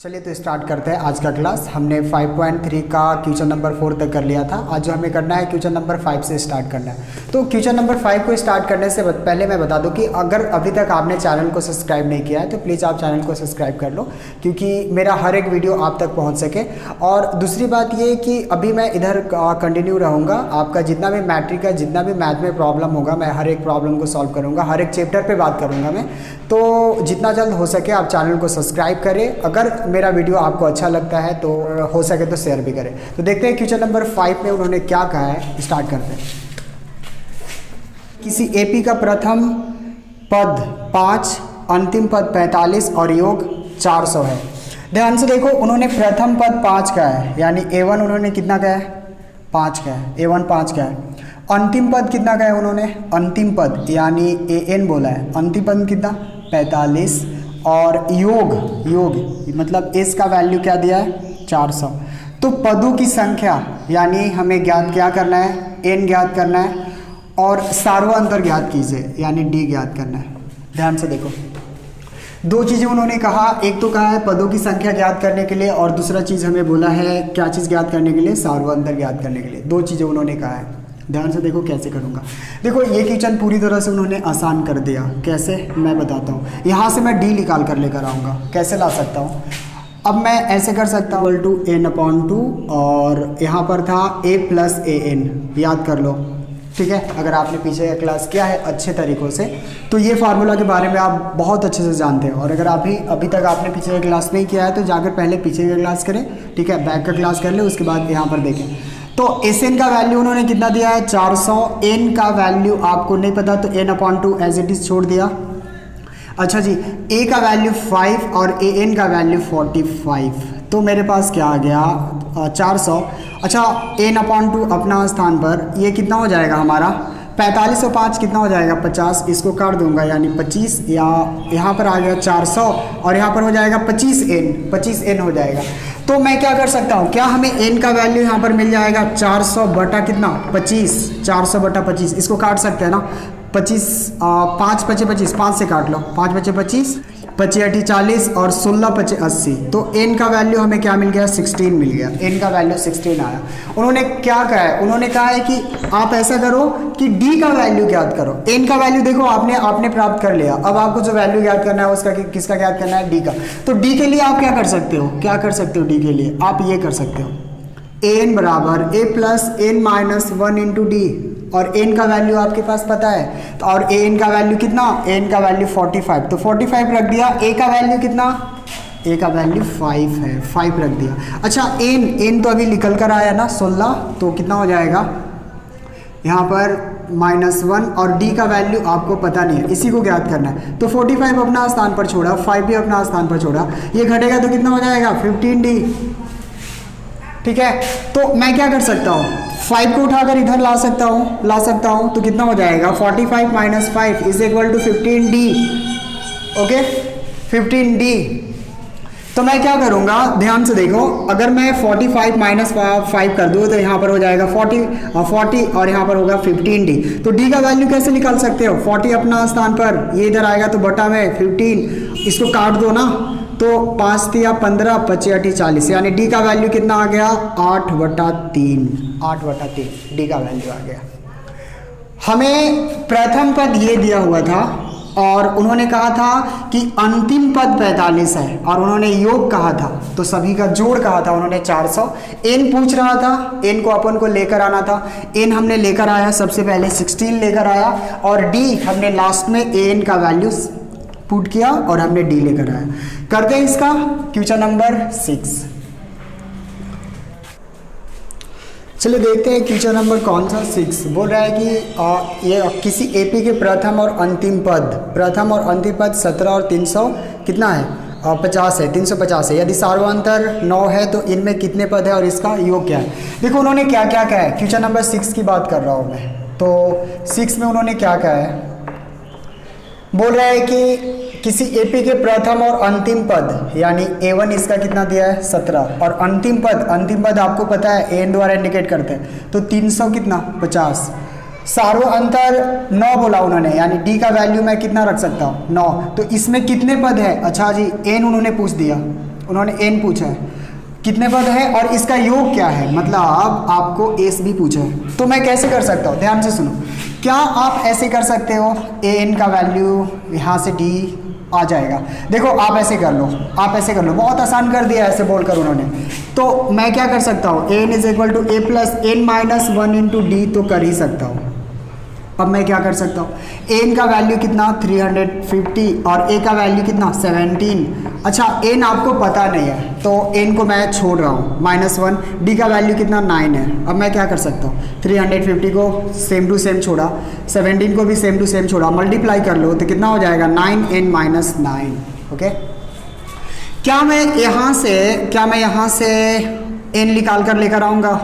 चलिए तो स्टार्ट करते हैं आज का क्लास। हमने 5.3 का क्वेश्चन नंबर 4 तक कर लिया था। आज जो हमें करना है क्वेश्चन नंबर 5 से स्टार्ट करना है। तो क्वेश्चन नंबर 5 को स्टार्ट करने से पहले मैं बता दूं कि अगर अभी तक आपने चैनल को सब्सक्राइब नहीं किया है तो प्लीज़ आप चैनल को सब्सक्राइब कर लो, क्योंकि मेरा हर एक वीडियो आप तक पहुँच सके। और दूसरी बात ये कि अभी मैं इधर कंटिन्यू रहूँगा। आपका जितना भी मैट्रिक का जितना भी मैथ में प्रॉब्लम होगा, मैं हर एक प्रॉब्लम को सॉल्व करूँगा, हर एक चैप्टर पर बात करूँगा मैं। तो जितना जल्द हो सके आप चैनल को सब्सक्राइब करें। अगर मेरा वीडियो आपको अच्छा लगता है तो हो सके तो शेयर भी करें। तो देखते हैं क्वेश्चन नंबर 5 में उन्होंने क्या कहा है। स्टार्ट करते हैं। किसी एपी का प्रथम पद 5, अंतिम पद 45 और योग 400 है। ध्यान से देखो, उन्होंने प्रथम पद 5 का है, यानी A1 उन्होंने कितना कहा है, 5 का है। A1 5 का है। अंतिम पद कितना का है उन्होंने, अंतिम पद यानी AN बोला है। अंतिम पद कितना, 45 और योग मतलब S का वैल्यू क्या दिया है, 400। तो पदों की संख्या यानी हमें ज्ञात क्या करना है, N ज्ञात करना है और सार्वअंतर ज्ञात कीजिए यानी D ज्ञात करना है। ध्यान से देखो, दो चीज़ें उन्होंने कहा। एक तो कहा है पदों की संख्या ज्ञात करने के लिए और दूसरा चीज़ हमें बोला है क्या चीज़ ज्ञात करने के लिए, सार्वअंतर ज्ञात करने के लिए। दो चीज़ें उन्होंने कहा है। ध्यान से देखो कैसे करूँगा। देखो ये क्वेश्चन पूरी तरह से उन्होंने आसान कर दिया। कैसे, मैं बताता हूँ। यहाँ से मैं D निकाल कर लेकर आऊँगा। कैसे ला सकता हूँ, अब मैं ऐसे कर सकता हूँ n/2 और यहाँ पर था A + AN, याद कर लो। ठीक है, अगर आपने पीछे का क्लास किया है अच्छे तरीक़ों से तो ये फार्मूला के बारे में आप बहुत अच्छे से जानते हो। और अगर अभी तक आपने पीछे का क्लास नहीं किया है तो जाकर पहले पीछे का क्लास करें। ठीक है, बैक का क्लास कर ले, उसके बाद यहाँ पर देखें। तो SN का वैल्यू उन्होंने कितना दिया है, 400। N का वैल्यू आपको नहीं पता तो n/2 एज इट इज़ छोड़ दिया। अच्छा जी, A का वैल्यू 5 और AN का वैल्यू 45। तो मेरे पास क्या आ गया, 400। अच्छा, n/2 अपना स्थान पर ये कितना हो जाएगा हमारा, 45 और 5 कितना हो जाएगा, 50। इसको काट दूंगा यानी 25, या यहाँ पर आ गया 400 और यहाँ पर हो जाएगा 25n हो जाएगा। तो मैं क्या कर सकता हूँ, क्या हमें n का वैल्यू यहाँ पर मिल जाएगा 400 बटा कितना, 25। 400 बटा 25 इसको काट सकते हैं ना, 25 5 × 25 5 से काट लो, 5 × 25 25 40 और 16 25 80। तो n का वैल्यू हमें क्या मिल गया, 16 मिल गया। n का वैल्यू 16 आया। उन्होंने क्या कहा है, उन्होंने कहा है कि आप ऐसा करो कि d का वैल्यू ज्ञात करो। n का वैल्यू देखो आपने प्राप्त कर लिया। अब आपको जो वैल्यू ज्ञात करना है उसका किसका ज्ञात करना है, d का। तो d के लिए आप क्या कर सकते हो, d के लिए आप ये कर सकते हो, an बराबर A + n - 1 × d। और n का वैल्यू आपके पास पता है तो, और an का वैल्यू कितना, n का वैल्यू 45। तो 45 रख दिया। a का वैल्यू कितना, a का वैल्यू 5 है, 5 रख दिया। अच्छा, n तो अभी निकल कर आया ना 16, तो कितना हो जाएगा यहाँ पर -1 और d का वैल्यू आपको पता नहीं है, इसी को ज्ञात करना है। तो 45 अपना स्थान पर छोड़ा, 5 भी अपना स्थान पर छोड़ा, ये घटेगा तो कितना हो जाएगा 15d। ठीक है, तो मैं क्या कर सकता हूँ, 5 को उठाकर इधर ला सकता हूँ तो कितना हो जाएगा, 45 - 5 = 15d। Okay, 15d। तो मैं क्या करूँगा, ध्यान से देखो, अगर मैं 45 - 5 कर दूँ तो यहाँ पर हो जाएगा 40 और यहाँ पर होगा 15d। तो d का वैल्यू कैसे निकाल सकते हो, 40 अपना स्थान पर, ये इधर आएगा तो बटा में 15, इसको काट दो ना, तो 5 × 3 = 15, 25 × 40, यानी d का वैल्यू कितना आ गया, 8/3। 8/3 d का वैल्यू आ गया। हमें प्रथम पद ये दिया हुआ था और उन्होंने कहा था कि अंतिम पद 45 है और उन्होंने योग कहा था, तो सभी का जोड़ कहा था उन्होंने 400। n पूछ रहा था, n को अपन को लेकर आना था। n हमने लेकर आया, सबसे पहले 16 लेकर आया और d हमने लास्ट में an का वैल्यू पुट किया और हमने d लेकर आया। करते हैं इसका क्वेश्चन नंबर 6। चलिए देखते हैं क्वेश्चन नंबर कौन सा, 6। बोल रहा है कि ये किसी एपी के प्रथम और अंतिम पद 17 और 300 कितना है, 50 है, 350 है। यदि सार्वअंतर 9 है तो इनमें कितने पद है और इसका योग क्या है। देखो उन्होंने क्या क्या कहा है, क्वेश्चन नंबर 6 की बात कर रहा हूँ मैं। तो 6 में उन्होंने क्या कहा है, बोल रहा है कि किसी एपी के प्रथम और अंतिम पद यानी A1 इसका कितना दिया है, 17 और अंतिम पद आपको पता है AN द्वारा इंडिकेट करते हैं, तो 300 कितना, 50। सार्वअंतर 9 बोला उन्होंने, यानी d का वैल्यू मैं कितना रख सकता हूँ, 9। तो इसमें कितने पद है, अच्छा जी n उन्होंने पूछ दिया। उन्होंने n पूछा है, कितने पद है और इसका योग क्या है, मतलब आपको एस भी पूछा है। तो मैं कैसे कर सकता हूँ, ध्यान से सुनो। क्या आप ऐसे कर सकते हो, ए एन का वैल्यू यहाँ से डी आ जाएगा। देखो आप ऐसे कर लो, आप ऐसे कर लो, बहुत आसान कर दिया ऐसे बोलकर उन्होंने। तो मैं क्या कर सकता हूँ, a n is equal to a plus n minus one into d तो कर ही सकता हूँ। अब मैं क्या कर सकता हूँ, एन का वैल्यू कितना 350 और ए का वैल्यू कितना 17। अच्छा एन आपको पता नहीं है तो एन को मैं छोड़ रहा हूँ -1, डी का वैल्यू कितना 9 है। अब मैं क्या कर सकता हूँ, 350 को सेम टू सेम छोड़ा, 17 को भी सेम टू सेम छोड़ा, मल्टीप्लाई कर लो तो कितना हो जाएगा 9n माइनस 9। ओके, क्या मैं यहाँ से n निकाल कर लेकर आऊँगा,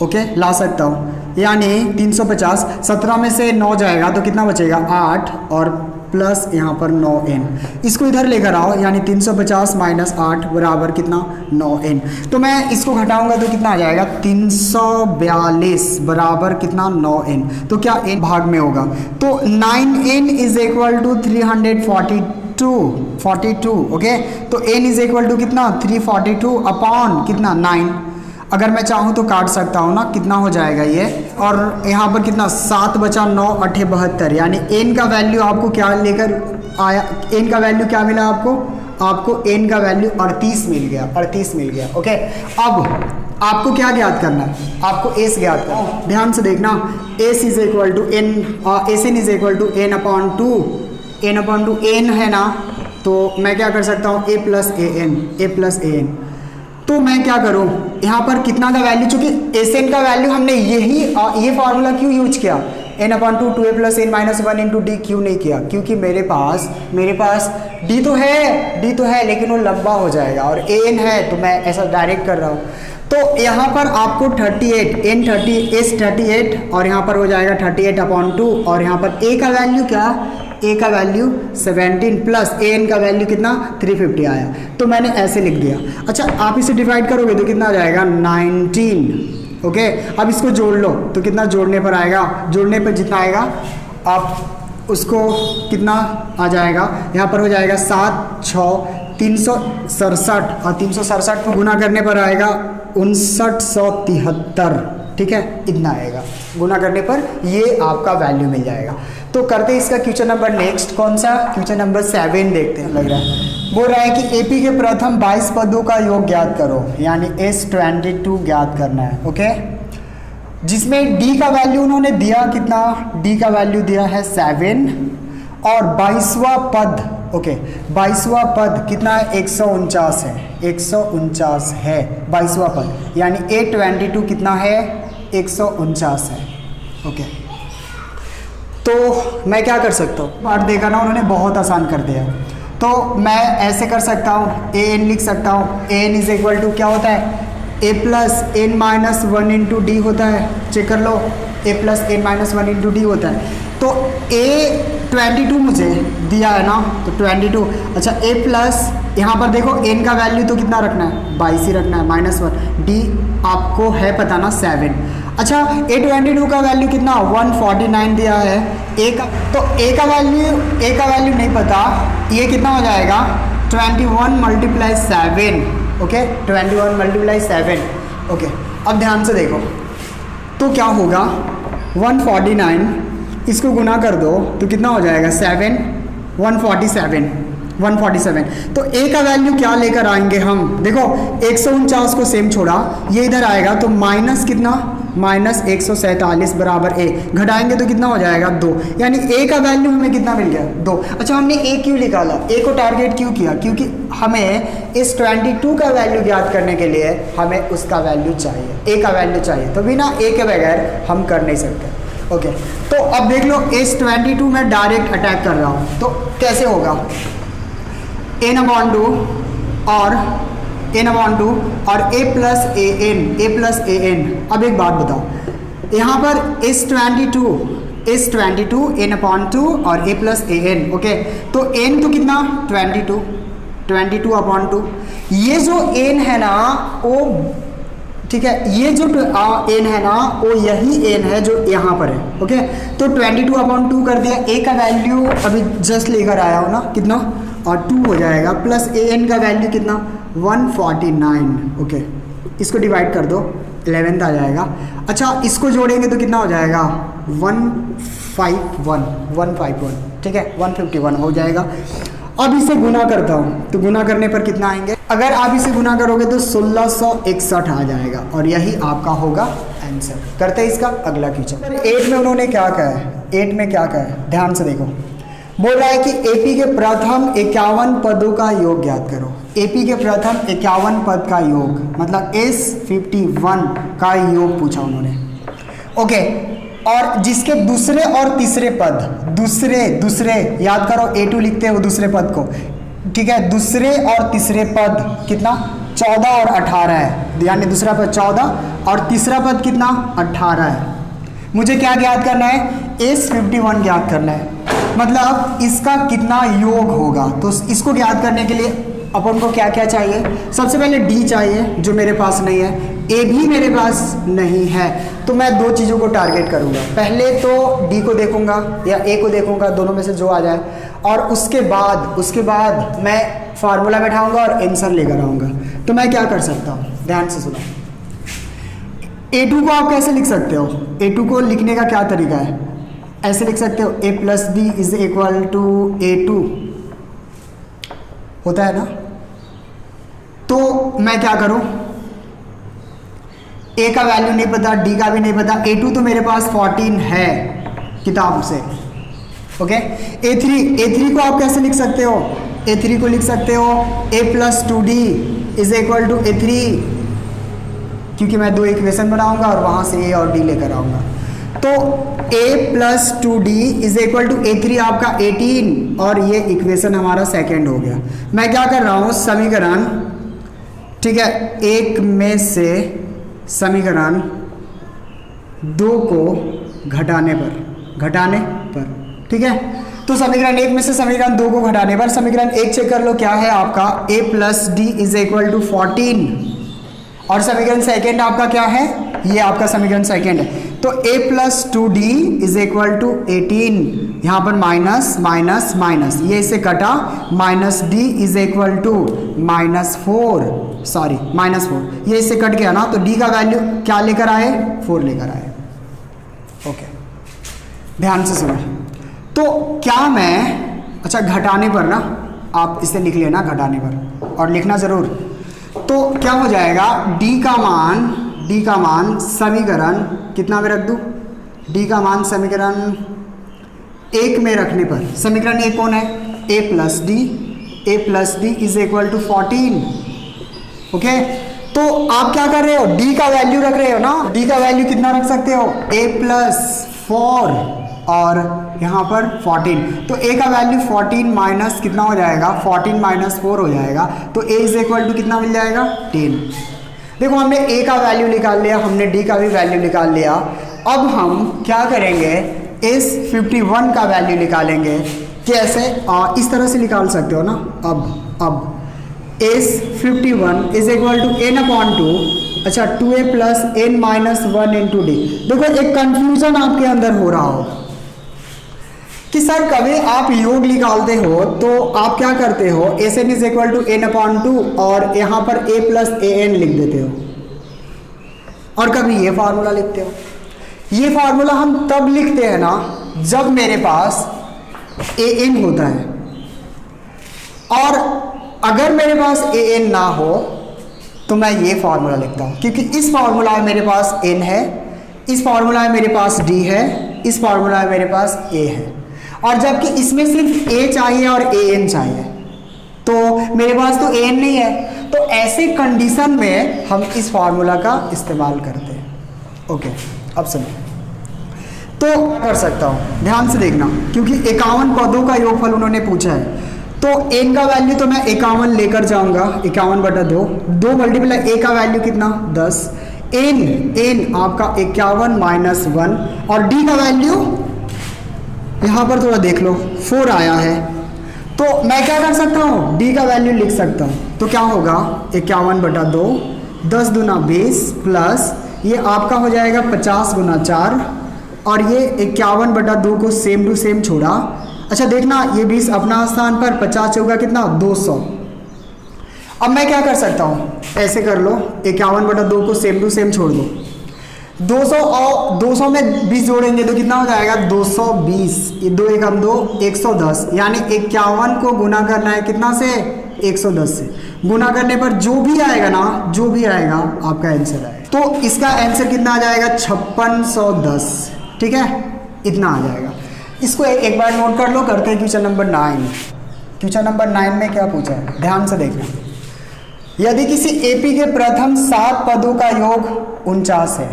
ओके ला सकता हूँ। यानी 350, 17 में से 9 जाएगा तो कितना बचेगा 8 और प्लस यहाँ पर 9n, इसको इधर लेकर आओ, यानी 350 माइनस 8 बराबर कितना 9n। तो मैं इसको घटाऊंगा तो कितना आ जाएगा 342 बराबर कितना 9n। तो क्या n भाग में होगा, तो 9n is equal to 342, okay. तो n इज इक्वल टू कितना 342 अपॉन कितना 9। अगर मैं चाहूँ तो काट सकता हूँ ना, कितना हो जाएगा ये, और यहाँ पर कितना 7 बचा 9 8 72, यानी n का वैल्यू आपको क्या लेकर आया, n का वैल्यू क्या मिला आपको n का वैल्यू 38 मिल गया। ओके, अब आपको क्या ज्ञात करना है, आपको s ज्ञात करना है। ध्यान से देखना, s is equal to n, Sn is equal to n upon two n है ना, तो मैं क्या कर सकता हूँ a प्लस a n। तो मैं क्या करूं, यहाँ पर कितना का वैल्यू, चूंकि एस एन का वैल्यू हमने ये फार्मूला क्यों यूज किया, n upon two a plus n minus 1 into d क्यों नहीं किया, क्योंकि मेरे पास डी तो है लेकिन वो लंबा हो जाएगा, और ए एन है तो मैं ऐसा डायरेक्ट कर रहा हूँ। तो यहाँ पर आपको 38 और यहाँ पर हो जाएगा 38 अपॉन 2, और यहाँ पर ए का वैल्यू क्या, ए का वैल्यू 17 प्लस ए एन का वैल्यू कितना 350 आया, तो मैंने ऐसे लिख दिया। अच्छा आप इसे डिवाइड करोगे तो कितना आ जाएगा 19। ओके, अब इसको जोड़ लो तो कितना जोड़ने पर आएगा, जोड़ने पर जितना आएगा आप उसको कितना आ जाएगा, यहाँ पर हो जाएगा 7 6 367, और 367 को गुना करने पर आएगा 5973। ठीक है, इतना आएगा, गुना करने पर ये आपका वैल्यू मिल जाएगा। तो करते हैं इसका क्वेश्चन नंबर नेक्स्ट, कौन सा क्वेश्चन नंबर 7 देखते हैं। लग रहा है बोल रहा है कि एपी के प्रथम 22 पदों का योग ज्ञात करो, यानी S22 ज्ञात करना है। ओके, जिसमें डी का वैल्यू उन्होंने दिया कितना, डी का वैल्यू दिया है 7 और 22वां पद, ओके 22वां पद कितना है 149 है, 149 है 22वां पद, यानी A22 कितना है 149 है। ओके, तो मैं क्या कर सकता हूँ, पार्ट देखा ना उन्होंने बहुत आसान कर दिया, तो मैं ऐसे कर सकता हूँ, ए एन लिख सकता हूँ, a n is equal to क्या होता है a plus n minus 1 into d होता है, चेक कर लो, a plus n minus 1 into d होता है। तो A22 मुझे दिया है ना, तो 22, अच्छा A प्लस यहाँ पर देखो n का वैल्यू तो कितना रखना है 22 ही रखना है, -1, डी आपको है पता ना 7। अच्छा A22 का वैल्यू कितना 149 दिया है, ए का, तो ए का वैल्यू नहीं पता, ये कितना हो जाएगा 21 मल्टीप्लाई 7। Okay, 21 multiply 7। ओके, अब ध्यान से देखो तो क्या होगा 149, इसको गुना कर दो तो कितना हो जाएगा 7 147। तो ए का वैल्यू क्या लेकर आएंगे हम, देखो 149 को सेम छोड़ा, ये इधर आएगा तो माइनस कितना -147 बराबर ए, घटाएंगे तो कितना हो जाएगा 2, यानी ए का वैल्यू हमें कितना मिल गया 2। अच्छा हमने ए क्यों निकाला, ए को टारगेट क्यों किया, क्योंकि हमें इस 22 का वैल्यू ज्ञात करने के लिए हमें उसका वैल्यू चाहिए, ए का वैल्यू चाहिए, तो बिना ए के बगैर हम कर नहीं सकते। ओके, तो अब देख लो इस 22 में डायरेक्ट अटैक कर रहा हूँ, तो कैसे होगा n अपॉन 2 और a प्लस ए एन। अब एक बात बताओ, यहाँ पर इस 22 n अपॉन 2 और a plus a n. Okay, तो n तो कितना 22 अपॉन 2, ये जो n है ना वो, ठीक है, ये जो n है ना वो यही n है जो यहाँ पर है। ओके, तो 22 अपॉन 2 कर दिया, a का वैल्यू अभी जस्ट लेकर आया हो ना कितना, और 2 हो जाएगा, प्लस ए एन का वैल्यू कितना 149। ओके, इसको डिवाइड कर दो, 11th आ जाएगा। अच्छा, इसको जोड़ेंगे तो कितना हो जाएगा? 151, ठीक है, 151 हो जाएगा। अब इसे गुना करता हूँ, तो गुना करने पर कितना आएंगे? अगर आप इसे गुना करोगे तो 1661 आ जाएगा, और यही आपका होगा आंसर। करते हैं इसका अगला क्वेश्चन। 8 में उन्होंने क्या कहा है? 8 में क्या कहा है, ध्यान से देखो। बोल रहा है कि एपी के प्रथम 51 पदों का योग ज्ञात करो। एपी के प्रथम 51 पद का योग, मतलब S51 का योग पूछा उन्होंने। ओके, और जिसके दूसरे और तीसरे पद, दूसरे याद करो, A2 लिखते हो दूसरे पद को, ठीक है। दूसरे और तीसरे पद कितना? 14 और 18 है, यानी दूसरा पद 14 और तीसरा पद कितना? 18 है। मुझे क्या ज्ञात करना है? S51 ज्ञात करना है, मतलब इसका कितना योग होगा। तो इसको ज्ञात करने के लिए अपन को क्या क्या चाहिए? सबसे पहले D चाहिए, जो मेरे पास नहीं है। A भी मेरे पास नहीं है, तो मैं दो चीज़ों को टारगेट करूंगा। पहले तो D को देखूंगा या A को देखूंगा, दोनों में से जो आ जाए, और उसके बाद मैं फार्मूला बैठाऊंगा और आंसर लेकर आऊंगा। तो मैं क्या कर सकता हूँ, ध्यान से सुनो। A2 को आप कैसे लिख सकते हो? A2 को लिखने का क्या तरीका है? ऐसे लिख सकते हो, A + D = A2 होता है ना। तो मैं क्या करूं? A का वैल्यू नहीं पता, D का भी नहीं पता, A2 तो मेरे पास 14 है किताब से। ओके, A3 को आप कैसे लिख सकते हो? A3 को लिख सकते हो A + 2D = A3, क्योंकि मैं दो इक्वेशन बनाऊंगा और वहां से A और D लेकर आऊंगा। तो A + 2D = A3 आपका 18, और ये इक्वेशन हमारा सेकंड हो गया। मैं क्या कर रहा हूँ? समीकरण, ठीक है, एक में से समीकरण 2 को घटाने पर, ठीक है। तो समीकरण 1 में से समीकरण 2 को घटाने पर समीकरण 1 चेक कर लो, क्या है आपका? A + D = 14, और समीकरण सेकंड आपका क्या है? ये आपका समीकरण सेकंड है। तो A + 2D = 18, यहाँ पर माइनस माइनस माइनस, ये इसे कटा, -D = -4, ये इससे कट गया ना, तो D का वैल्यू क्या लेकर आए? 4 लेकर आए। ओके, ध्यान से सुनो। तो क्या मैं, अच्छा घटाने पर ना, आप इसे लिख लेना घटाने पर, और लिखना ज़रूर। तो क्या हो जाएगा? D का मान समीकरण कितना में रख दूँ? D का मान समीकरण 1 में रखने पर, समीकरण 1 कौन है? A + D = 14। ओके, तो आप क्या कर रहे हो? D का वैल्यू रख रहे हो ना। D का वैल्यू कितना रख सकते हो? A + 4 और यहाँ पर 14, तो A का वैल्यू 14 माइनस कितना हो जाएगा? 14 - 4 हो जाएगा। तो A = कितना मिल जाएगा? 10। देखो, हमने A का वैल्यू निकाल लिया, हमने D का भी वैल्यू निकाल लिया। अब हम क्या करेंगे? S51 का वैल्यू निकालेंगे। कैसे? इस तरह से निकाल सकते हो ना। अब S51 = n/2, अच्छा 2A + n - 1 × D। देखो, एक कंफ्यूजन आपके अंदर हो रहा हो कि सर कभी आप योग निकालते हो तो आप क्या करते हो? Sn = n/2 और यहाँ पर A + an लिख देते हो, और कभी ये फार्मूला लिखते हो। ये फार्मूला हम तब लिखते हैं ना जब मेरे पास an होता है, और अगर मेरे पास an ना हो तो मैं ये फार्मूला लिखता हूँ, क्योंकि इस फार्मूला में मेरे पास n है, इस फार्मूला में मेरे पास D है, इस फार्मूला में मेरे पास A है, और जबकि इसमें सिर्फ A चाहिए और an चाहिए, तो मेरे पास तो an नहीं है। तो ऐसे कंडीशन में हम इस फार्मूला का इस्तेमाल करते हैं। ओके, अब सुनो। तो कर सकता हूँ, ध्यान से देखना, क्योंकि 51 पदों का योगफल उन्होंने पूछा है। तो n का वैल्यू तो मैं 51 लेकर जाऊंगा, 51/2, 2 × A का वैल्यू कितना? 10, n आपका 51 - 1, और D का वैल्यू यहाँ पर थोड़ा देख लो, 4 आया है। तो मैं क्या कर सकता हूँ? D का वैल्यू लिख सकता हूँ। तो क्या होगा? 51/2, 10 दूना 20, प्लस ये आपका हो जाएगा 50 × 4, और ये 51/2 को सेम टू सेम छोड़ा। अच्छा देखना, ये 20 अपना स्थान पर, 50 चौका कितना? 200। अब मैं क्या कर सकता हूँ, ऐसे कर लो, 51/2 को सेम टू सेम छोड़ दो, 200 और 200 में 20 जोड़ेंगे तो कितना हो जाएगा 220, ये 2 एकम 2, 110, यानी 51 को गुना करना है कितना से, 110 से। गुना करने पर जो भी आएगा ना, जो भी आएगा आपका आंसर आएगा। तो इसका आंसर कितना आ जाएगा 5610, ठीक है, इतना आ जाएगा। इसको एक बार नोट कर लो। करते हैं क्वेश्चन नंबर 9। क्वेश्चन नंबर 9 में क्या पूछा है, ध्यान से देखना। यदि किसी एपी के प्रथम 7 पदों का योग 49 है,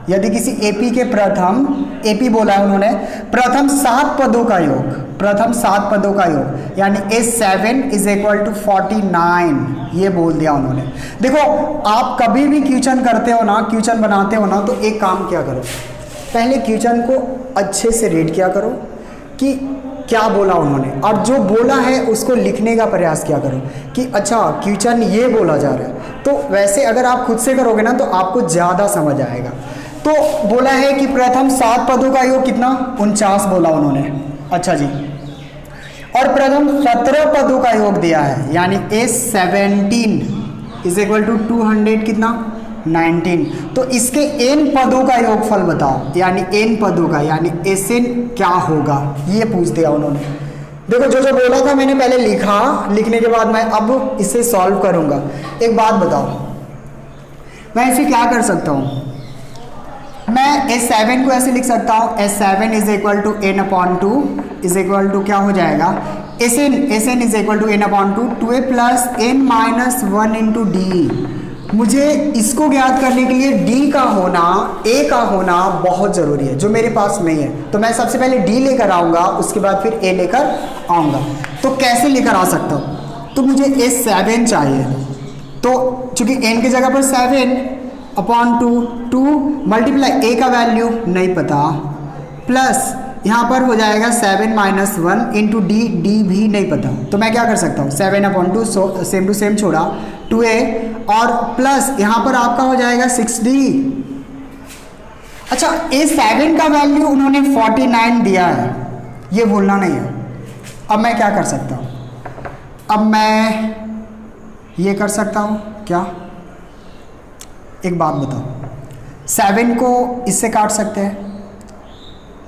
यदि किसी एपी के प्रथम, एपी बोला है उन्होंने, प्रथम 7 पदों का योग, प्रथम 7 पदों का योग, यानी A7 = 49, ये बोल दिया उन्होंने। देखो आप कभी भी क्वेश्चन करते हो ना, क्वेश्चन बनाते हो ना, तो एक काम क्या करो, पहले क्वेश्चन को अच्छे से रीड किया करो कि क्या बोला उन्होंने, और जो बोला है उसको लिखने का प्रयास किया करो कि अच्छा क्वेश्चन ये बोला जा रहा है। तो वैसे अगर आप खुद से करोगे ना तो आपको ज़्यादा समझ आएगा। तो बोला है कि प्रथम 7 पदों का योग कितना, 49 बोला उन्होंने। अच्छा जी, और प्रथम 17 पदों का योग दिया है, यानी A17 = 200 कितना, 19। तो इसके n पदों का योगफल बताओ, यानी n पदों का, यानी Sn क्या होगा, ये पूछ दिया उन्होंने। देखो जो जो बोला था मैंने पहले लिखा, लिखने के बाद मैं अब इसे सॉल्व करूंगा। एक बात बताओ, मैं इसे क्या कर सकता हूँ, मैं S7 को ऐसे लिख सकता हूँ, S7 = n/2 क्या हो जाएगा, Sn = n/2, 2a + n - 1 × d। मुझे इसको ज्ञात करने के लिए d का होना, a का होना बहुत ज़रूरी है, जो मेरे पास नहीं है। तो मैं सबसे पहले d लेकर आऊँगा, उसके बाद फिर a लेकर आऊँगा। तो कैसे लेकर आ सकता हूँ, तो मुझे S7 चाहिए। तो चूंकि n की जगह पर 7/2, 2 मल्टीप्लाई a का वैल्यू नहीं पता, प्लस यहाँ पर हो जाएगा 7 - 1 × d भी नहीं पता। तो मैं क्या कर सकता हूँ, 7/2 सेम टू सेम छोड़ा, 2a और प्लस यहाँ पर आपका हो जाएगा 6d। अच्छा, A7 का वैल्यू उन्होंने 49 दिया है, ये भूलना नहीं है। अब मैं क्या कर सकता हूँ, अब मैं ये कर सकता हूँ क्या, एक बात बताओ, 7 को इससे काट सकते हैं,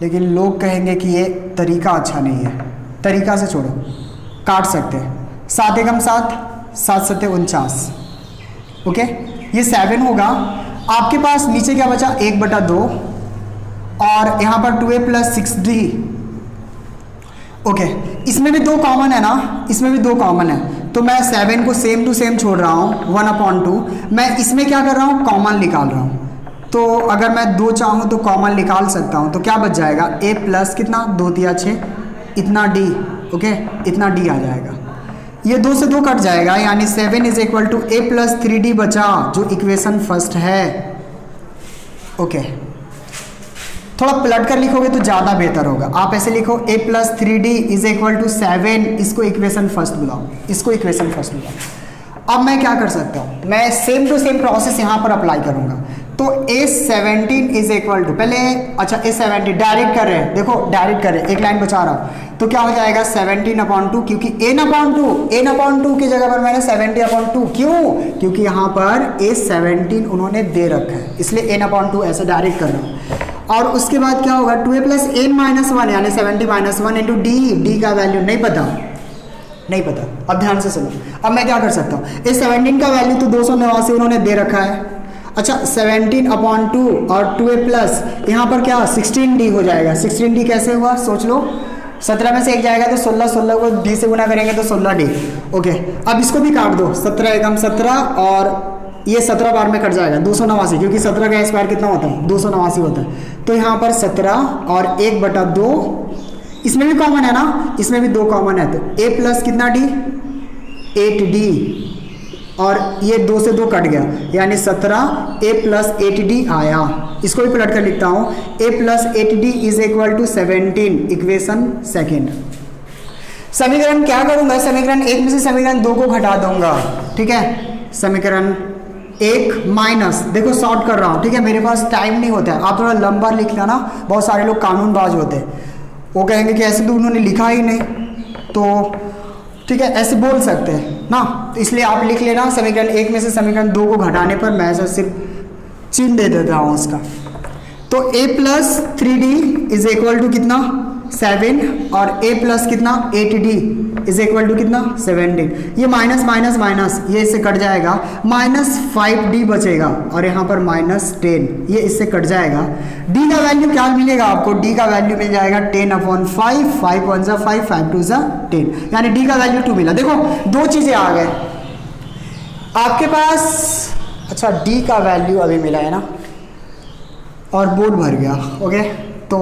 लेकिन लोग कहेंगे कि ये तरीका अच्छा नहीं है, तरीका से छोड़ो, काट सकते हैं। 7 एकम 7, 7 सत्ते 49, ओके, ये 7 होगा। आपके पास नीचे क्या बचा, 1/2, और यहाँ पर 2a + 6d, ओके। इसमें भी 2 कॉमन है ना, इसमें भी 2 कॉमन है, तो मैं 7 को सेम टू सेम छोड़ रहा हूँ, 1/2। मैं इसमें क्या कर रहा हूँ, कॉमन निकाल रहा हूँ। तो अगर मैं 2 चाहूँ तो कॉमन निकाल सकता हूँ, तो क्या बच जाएगा, a + कितना, 2 × 6, इतना d, ओके, इतना d आ जाएगा। ये 2 से 2 कट जाएगा, यानी 7 = a + 3d बचा, जो इक्वेशन फर्स्ट है, ओके। थोड़ा पलट कर लिखोगे तो ज़्यादा बेहतर होगा। आप ऐसे लिखो, a + 3d = 7, इसको इक्वेशन फर्स्ट बुलाओ, इसको इक्वेशन फर्स्ट बुलाओ। अब मैं क्या कर सकता हूँ, मैं सेम टू सेम प्रोसेस यहाँ पर अप्लाई करूँगा। तो A17 पहले, अच्छा A17 डायरेक्ट कर रहे हैं, देखो डायरेक्ट कर रहे हैं, एक लाइन बचा रहा हूँ, तो क्या हो जाएगा 17/2, क्योंकि n/2 की जगह पर मैंने 70/2, क्यों, क्योंकि यहाँ पर A17 उन्होंने दे रखा है, इसलिए n/2 ऐसे डायरेक्ट कर रहा हूँ। और उसके बाद क्या होगा, 2a + n - 1, यानी 70 - 1 × d का वैल्यू नहीं पता, नहीं पता। अब ध्यान से सुनो, अब मैं क्या कर सकता हूँ, इस 17 का वैल्यू तो 289 उन्होंने दे रखा है। अच्छा, 17/2 और 2a प्लस यहाँ पर क्या 16d हो जाएगा। 16d कैसे हुआ, सोच लो, 17 में से 1 जाएगा तो 16, 16 को d से गुना करेंगे तो 16d, ओके। अब इसको भी काट दो, 17 एकम 17, और ये 17 बार में कट जाएगा, 289, क्योंकि 17 का स्क्वायर कितना होता है, 289 होता है। तो यहाँ पर 17 और 1/2, इसमें भी कॉमन है ना, इसमें भी 2 कॉमन है, तो a + कितना d, 8d, और ये 2 से 2 कट गया, यानी 17 a + 8d आया। इसको भी पलट कर लिखता हूँ, a + 8d = 17, इक्वेशन सेकेंड। समीकरण क्या करूँगा, समीकरण 1 में से समीकरण 2 को घटा दूंगा, ठीक है। समीकरण 1 माइनस, देखो शॉर्ट कर रहा हूँ, ठीक है, मेरे पास टाइम नहीं होता है, आप थोड़ा लंबा लिख लेना। बहुत सारे लोग कानूनबाज होते हैं, वो कहेंगे कि ऐसे तो उन्होंने लिखा ही नहीं, तो ठीक है, ऐसे बोल सकते हैं ना। तो इसलिए आप लिख लेना समीकरण 1 में से समीकरण 2 को घटाने पर मैं ऐसा सिर्फ चिन्ह दे देता हूँ उसका। तो a plus 3d is equal to कितना 7 और a प्लस कितना 8d इज इक्वल टू कितना 17। ये माइनस माइनस माइनस ये इससे कट जाएगा, -5d बचेगा और यहाँ पर -10 ये इससे कट जाएगा। d का वैल्यू क्या मिलेगा आपको, d का वैल्यू मिल जाएगा 10/5, 5 1 जा 5, 5 2 जा 10, यानी d का वैल्यू 2 मिला। देखो दो चीज़ें आ गए आपके पास। अच्छा d का वैल्यू अभी मिला है ना और बोर्ड भर गया। ओके, तो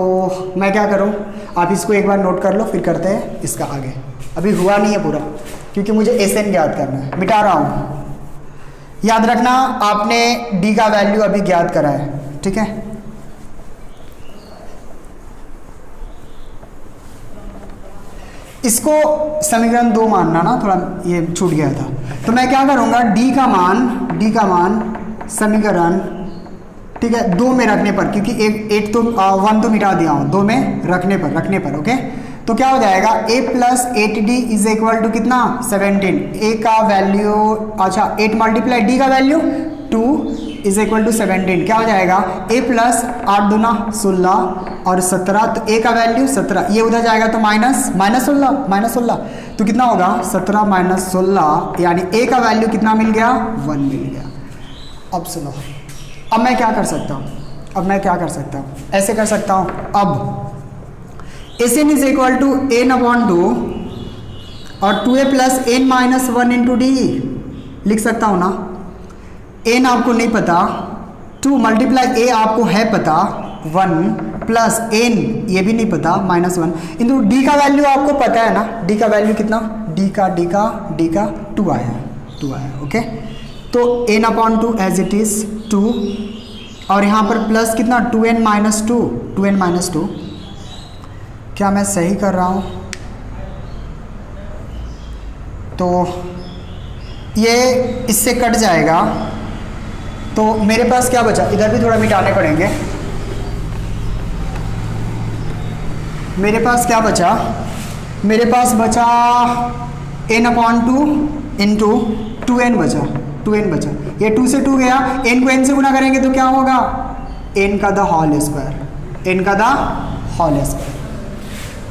मैं क्या करूं, आप इसको एक बार नोट कर लो फिर करते हैं इसका आगे। अभी हुआ नहीं है पूरा क्योंकि मुझे एसएन ज्ञात करना है, मिटा रहा हूं। याद रखना आपने डी का वैल्यू अभी ज्ञात करा है, ठीक है। इसको समीकरण 2 मानना ना, थोड़ा ये छूट गया था। तो मैं क्या करूंगा, डी का मान समीकरण, ठीक है, 2 में रखने पर, क्योंकि 1 तो मिटा दिया हूँ, 2 में रखने पर ओके। तो क्या हो जाएगा a plus 8d is equal to कितना 17। a का वैल्यू, अच्छा 8 मल्टीप्लाई d का वैल्यू 2 इज इक्वल टू 17। क्या हो जाएगा a प्लस 8 दूना 16 और 17, तो a का वैल्यू 17, ये उधर जाएगा तो माइनस 16, तो कितना होगा 17 माइनस 16, यानी a का वैल्यू कितना मिल गया 1 मिल गया। अब सुनो, अब मैं क्या कर सकता हूँ, ऐसे कर सकता हूँ। अब Sn is equal to n upon 2 और 2a plus n minus 1 into d लिख सकता हूँ ना। n आपको नहीं पता, 2 मल्टीप्लाई a आपको है पता 1 प्लस n ये भी नहीं पता -1 इंटू d का वैल्यू आपको पता है ना। d का वैल्यू कितना, d का 2 आया ओके। तो n upon 2 as it is 2 और यहाँ पर प्लस कितना 2n माइनस 2। क्या मैं सही कर रहा हूँ? तो ये इससे कट जाएगा, तो मेरे पास क्या बचा, इधर भी थोड़ा मिटाने पड़ेंगे। मेरे पास क्या बचा, मेरे पास बचा n अपॉन 2 इंटू 2n बचा। ये 2 से 2 गया, n को n से गुना करेंगे तो क्या होगा n का द होल स्क्वायर।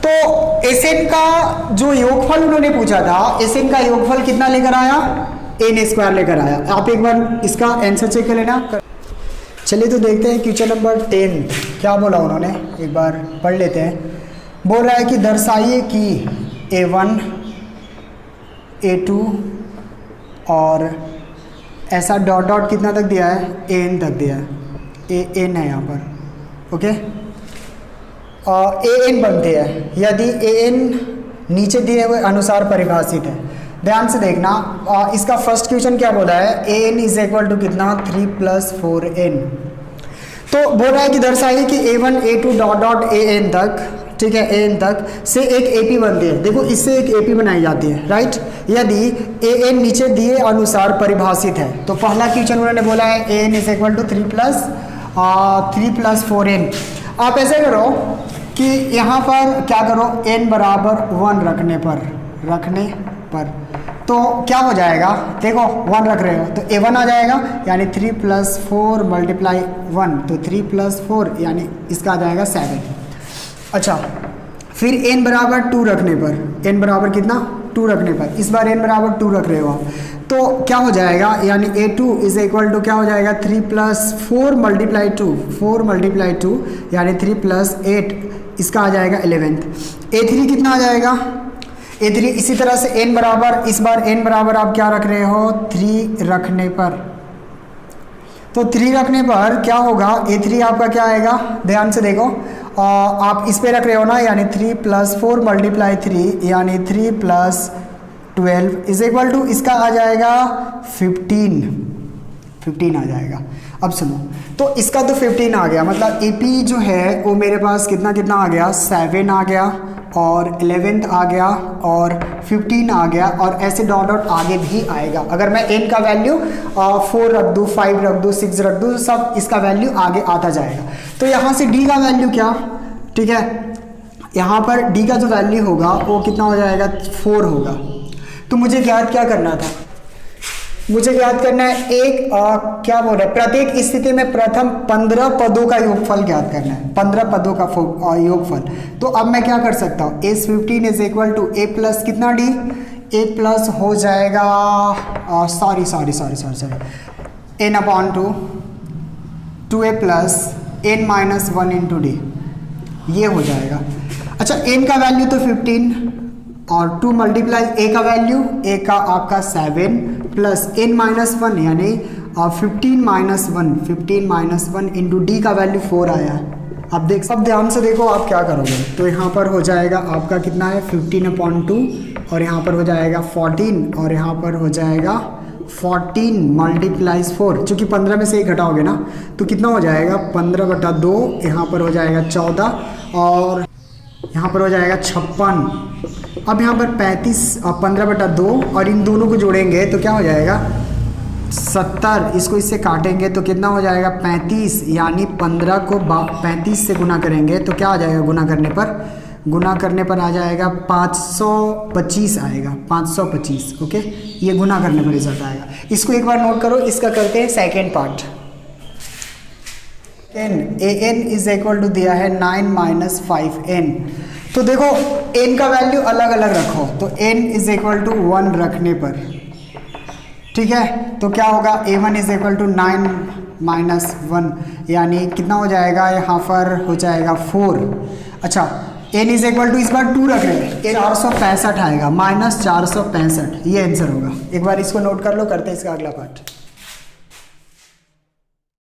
तो Sn का जो योगफल उन्होंने पूछा था, Sn का योगफल कितना लेकर आया, n स्क्वायर लेकर आया। आप एक बार इसका आंसर चेक कर लेना। चलिए तो देखते हैं क्वेश्चन नंबर 10 क्या बोला उन्होंने, एक बार पढ़ लेते हैं। बोल रहा है कि दर्शाइए कि a1 a2 और ऐसा डॉट डॉट कितना तक दिया है, an तक दिया है, an है यहाँ पर ओके। an बनते हैं यदि an नीचे दिए हुए अनुसार परिभाषित है। ध्यान से देखना, इसका फर्स्ट क्वेश्चन क्या बोला है, an इज इक्वल टू कितना 3 + 4n। तो बोल रहा है कि दर्शाइए कि a1 a2 dot dot an तक, ठीक है, an तक से एक AP बनती है। देखो इससे एक AP बनाई जाती है, राइट, यदि an नीचे दिए अनुसार परिभाषित है। तो पहला क्वेश्चन उन्होंने बोला है an is equal to 3 + 4n। आप ऐसे करो कि यहाँ पर क्या करो, n बराबर 1 रखने पर तो क्या हो जाएगा, देखो 1 रख रहे हो तो a1 आ जाएगा, यानी 3 + 4 × 1, तो 3 + 4 यानी इसका आ जाएगा 7। अच्छा, फिर n बराबर 2 रखने पर, n बराबर कितना 2 रखने पर, इस बार n बराबर 2 रख रहे हो आप, तो क्या हो जाएगा, यानी a2 इज इक्वल टू क्या हो जाएगा 3 + 4 × 2 यानी 3 + 8, इसका आ जाएगा 11th। a3 कितना आ जाएगा, a3 इसी तरह से n बराबर, इस बार n बराबर आप क्या रख रहे हो 3 रखने पर, तो 3 रखने पर क्या होगा, a3 आपका क्या आएगा, ध्यान से देखो, आप इस पे रख रहे हो ना, यानी 3 + 4 × 3 यानी 3 + 12 इज इक्वल टू इसका आ जाएगा 15 आ जाएगा। अब सुनो, तो इसका तो 15 आ गया, मतलब AP जो है वो मेरे पास कितना आ गया, 7 आ गया और 11th आ गया और 15 आ गया, और ऐसे डॉट डॉट आगे भी आएगा। अगर मैं n का वैल्यू 4 रख दूँ, 5 रख दूँ, 6 रख दूँ, सब इसका वैल्यू आगे आता जाएगा। तो यहाँ से d का वैल्यू क्या, ठीक है, यहाँ पर d का जो वैल्यू होगा वो कितना हो जाएगा 4 होगा। तो मुझे ज्ञात क्या करना था, मुझे ज्ञात करना है एक क्या बोल रहा है, प्रत्येक स्थिति में प्रथम 15 पदों का योगफल ज्ञात करना है, 15 पदों का योगफल। तो अब मैं क्या कर सकता हूँ, S15 is equal to a plus कितना डी, ए प्लस हो जाएगा sorry n upon 2a plus n minus 1 into d, ये हो जाएगा। अच्छा n का वैल्यू तो 15 और 2 मल्टीप्लाई a का वैल्यू, a का आपका 7 प्लस n माइनस 1 यानी 15 माइनस 1 इंटू डी का वैल्यू 4 आया है। अब देख सब ध्यान से देखो आप क्या करोगे, तो यहाँ पर हो जाएगा आपका कितना है 15/2 और यहाँ पर हो जाएगा 14 और यहाँ पर हो जाएगा 14 मल्टीप्लाइज 4, चूँकि 15 में से एक घटाओगे ना तो कितना हो जाएगा 15/2, यहाँ पर हो जाएगा 14 और यहाँ पर हो जाएगा 56। अब यहाँ पर 35 और 15/2 और इन दोनों को जोड़ेंगे तो क्या हो जाएगा 70, इसको इससे काटेंगे तो कितना हो जाएगा 35, यानी 15 को 35 से गुना करेंगे तो क्या आ जाएगा, गुना करने पर आ जाएगा 525 आएगा, 525। ओके, ये गुना करने पर रिजल्ट आएगा। इसको एक बार नोट करो, इसका करते हैं second part. an is equal to दिया है 9 माइनस 5n। तो देखो n का वैल्यू अलग अलग रखो, तो n इज इक्वल टू 1 रखने पर, ठीक है, तो क्या होगा a1 is equal to 9 minus 1 यानी कितना हो जाएगा, यहाँ पर हो जाएगा 4। अच्छा n इज इक्वल टू इस बार 2 रख रहे हैं, 465 आएगा, -465, ये आंसर होगा। एक बार इसको नोट कर लो, करते हैं इसका अगला पार्ट।